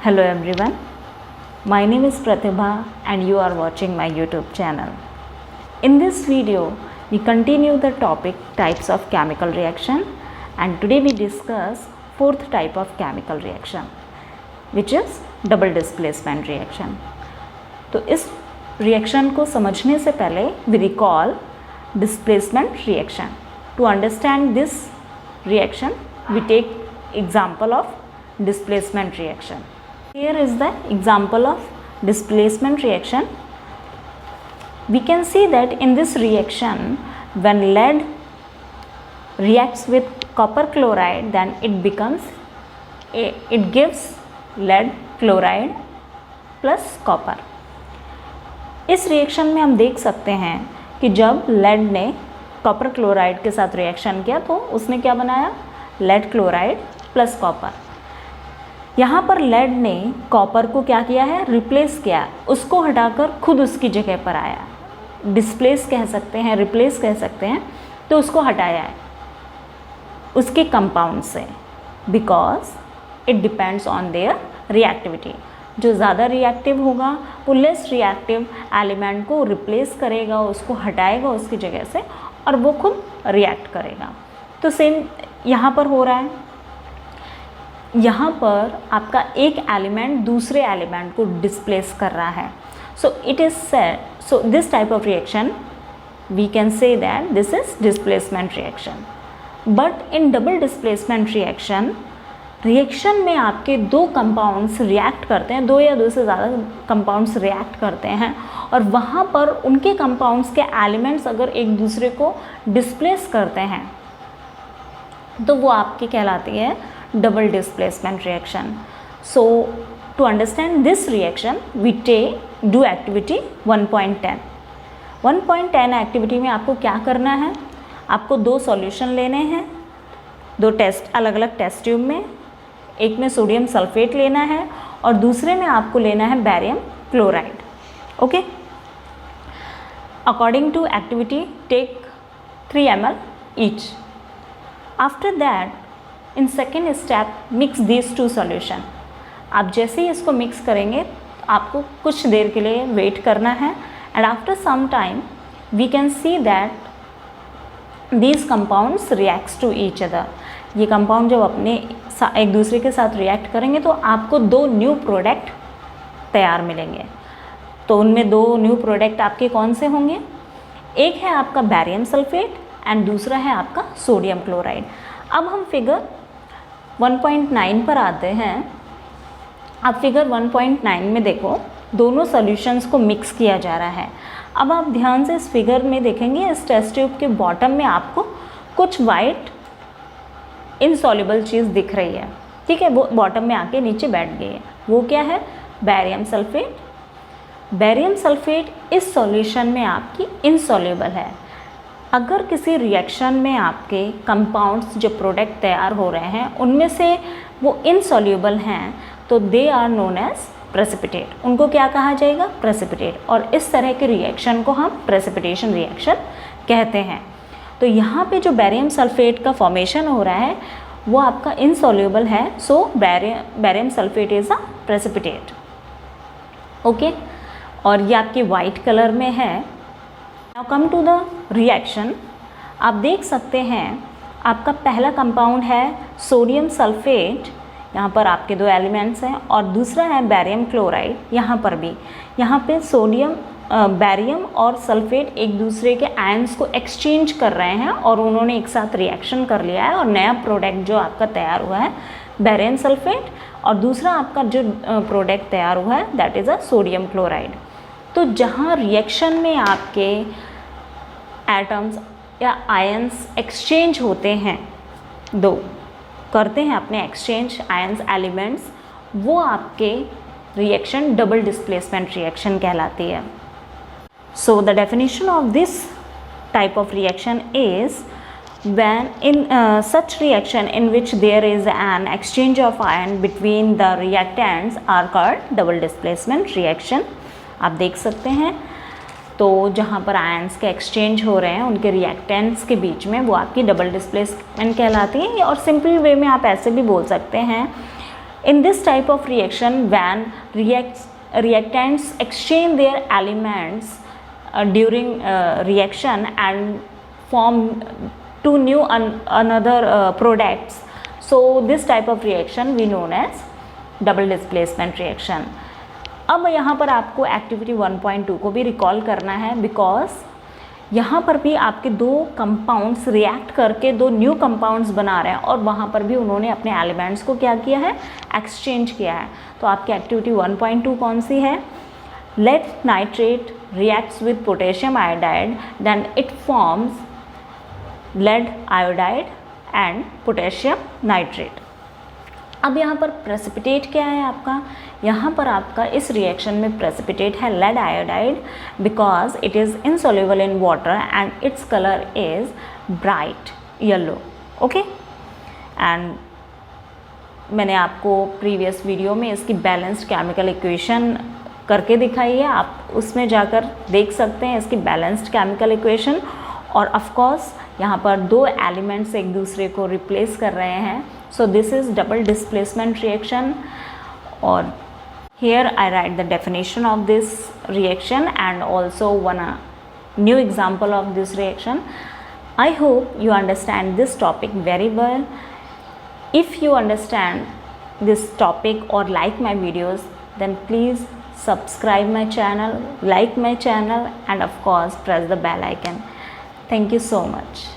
Hello everyone, my name is Pratibha and you are watching my YouTube channel. In this video, we continue the topic types of chemical reaction and today we discuss fourth type of chemical reaction which is double displacement reaction. तो इस reaction को समझने से पहले we recall displacement reaction. To understand this reaction, we take example of displacement reaction. Here is the example of displacement reaction. We can see that in this reaction, when lead reacts with copper chloride, then it gives lead chloride plus copper. इस reaction में हम देख सकते हैं कि जब lead ने copper chloride के साथ रिएक्शन किया तो उसने क्या बनाया, लेड क्लोराइड प्लस कॉपर. यहाँ पर लेड ने कॉपर को क्या किया है, रिप्लेस किया, उसको हटाकर खुद उसकी जगह पर आया. डिस्प्लेस कह सकते हैं, रिप्लेस कह सकते हैं. तो उसको हटाया है उसके कंपाउंड से, because it depends on their reactivity. जो ज़्यादा रिएक्टिव होगा वो लेस रिएक्टिव एलिमेंट को रिप्लेस करेगा, उसको हटाएगा उसकी जगह से और वो खुद रिएक्ट करेगा. तो सेम यहाँ पर हो रहा है. यहाँ पर आपका एक एलिमेंट दूसरे एलिमेंट को डिस्प्लेस कर रहा है. So it is said, so this type of reaction we can say that this is displacement reaction. But in double displacement reaction में आपके दो कंपाउंड्स रिएक्ट करते हैं, दो या दो से ज़्यादा कंपाउंड्स रिएक्ट करते हैं और वहाँ पर उनके कंपाउंड्स के एलिमेंट्स अगर एक दूसरे को डिस्प्लेस करते हैं तो वो आपकी कहलाती है double displacement reaction. So to understand this reaction we do activity 1.10. 1.10 activity में आपको क्या करना है, आपको दो सॉल्यूशन लेने हैं, दो टेस्ट अलग अलग टेस्ट ट्यूब में. एक में सोडियम सल्फेट लेना है और दूसरे में आपको लेना है barium chloride. Okay, according to activity take 3 ml each. After that in second step mix these two solution. आप जैसे ही इसको मिक्स करेंगे आपको कुछ देर के लिए वेट करना है and after some time we can see that these compounds reacts to each other. ये कंपाउंड जब अपने एक दूसरे के साथ रिएक्ट करेंगे तो आपको दो न्यू प्रोडक्ट तैयार मिलेंगे. तो उनमें दो न्यू प्रोडक्ट आपके कौन से होंगे, एक है आपका बैरियम सल्फेट एंड दूसरा है आपका सोडियम क्लोराइड. अब हम फिगर 1.9 पर आते हैं. अब फिगर 1.9 में देखो दोनों सॉल्यूशंस को मिक्स किया जा रहा है. अब आप ध्यान से इस फिगर में देखेंगे, इस टेस्ट ट्यूब के बॉटम में आपको कुछ वाइट इनसॉल्युबल चीज़ दिख रही है. ठीक है, वो बॉटम में आके नीचे बैठ गई है. वो क्या है, बैरियम सल्फेट. बैरियम सल्फेट इस सॉल्यूशन में आपकी इनसॉल्युबल है. अगर किसी रिएक्शन में आपके कंपाउंड्स जो प्रोडक्ट तैयार हो रहे हैं उनमें से वो इनसॉल्युबल हैं तो they are known as precipitate. उनको क्या कहा जाएगा, प्रेसिपिटेट. और इस तरह के रिएक्शन को हम प्रेसिपिटेशन रिएक्शन कहते हैं. तो यहाँ पे जो बैरियम सल्फेट का फॉर्मेशन हो रहा है वो आपका इनसॉल्युबल है. So barium sulphate is a precipitate. Okay, और ये आपकी वाइट कलर में है. Now come to the reaction. आप देख सकते हैं आपका पहला कंपाउंड है सोडियम सल्फेट, यहाँ पर आपके दो एलिमेंट्स हैं, और दूसरा है बैरियम क्लोराइड. यहाँ पर भी यहाँ पे सोडियम बैरियम और सल्फेट एक दूसरे के आयंस को एक्सचेंज कर रहे हैं और उन्होंने एक साथ रिएक्शन कर लिया है और नया प्रोडक्ट जो आपका तैयार हुआ है बैरियम सल्फेट और दूसरा आपका जो प्रोडक्ट तैयार हुआ है that is a sodium chloride. तो जहाँ रिएक्शन में आपके एटम्स या आयंस एक्सचेंज होते हैं, दो करते हैं अपने एक्सचेंज आयंस एलिमेंट्स, वो आपके रिएक्शन डबल डिस्प्लेसमेंट रिएक्शन कहलाती है. So the definition of this type of reaction is when in such reaction in which there is an exchange of ion between the reactants are called double displacement reaction. आप देख सकते हैं तो जहाँ पर ions के एक्सचेंज हो रहे हैं उनके रिएक्टेंट्स के बीच में वो आपकी डबल डिस्प्लेसमेंट कहलाती है. और सिंपल वे में आप ऐसे भी बोल सकते हैं In this type of reaction, when reactants exchange their elements during reaction and form two new another products, so this type of reaction we known as double displacement reaction. अब यहाँ पर आपको एक्टिविटी 1.2 को भी रिकॉल करना है, because यहाँ पर भी आपके दो कंपाउंड्स रिएक्ट करके दो न्यू कंपाउंड्स बना रहे हैं और वहाँ पर भी उन्होंने अपने एलिमेंट्स को क्या किया है, एक्सचेंज किया है. तो आपकी एक्टिविटी 1.2 कौन सी है? Lead nitrate reacts with potassium iodide, then it forms lead iodide and potassium nitrate. अब यहाँ पर प्रेसिपिटेट क्या है आपका? यहाँ पर आपका इस रिएक्शन में प्रेसिपिटेट है lead iodide, because it is insoluble in water and its colour is bright yellow. Okay, and मैंने आपको प्रीवियस वीडियो में इसकी बैलेंस्ड केमिकल इक्वेशन करके दिखाई है, आप उसमें जाकर देख सकते हैं इसकी बैलेंस्ड केमिकल इक्वेशन. और ऑफ कोर्स यहाँ पर दो एलिमेंट्स एक दूसरे को रिप्लेस कर रहे हैं. So this is double displacement reaction, or here I write the definition of this reaction and also one new example of this reaction. I hope you understand this topic very well. If you understand this topic or like my videos, then please subscribe my channel, like my channel, and of course press the bell icon. Thank you so much.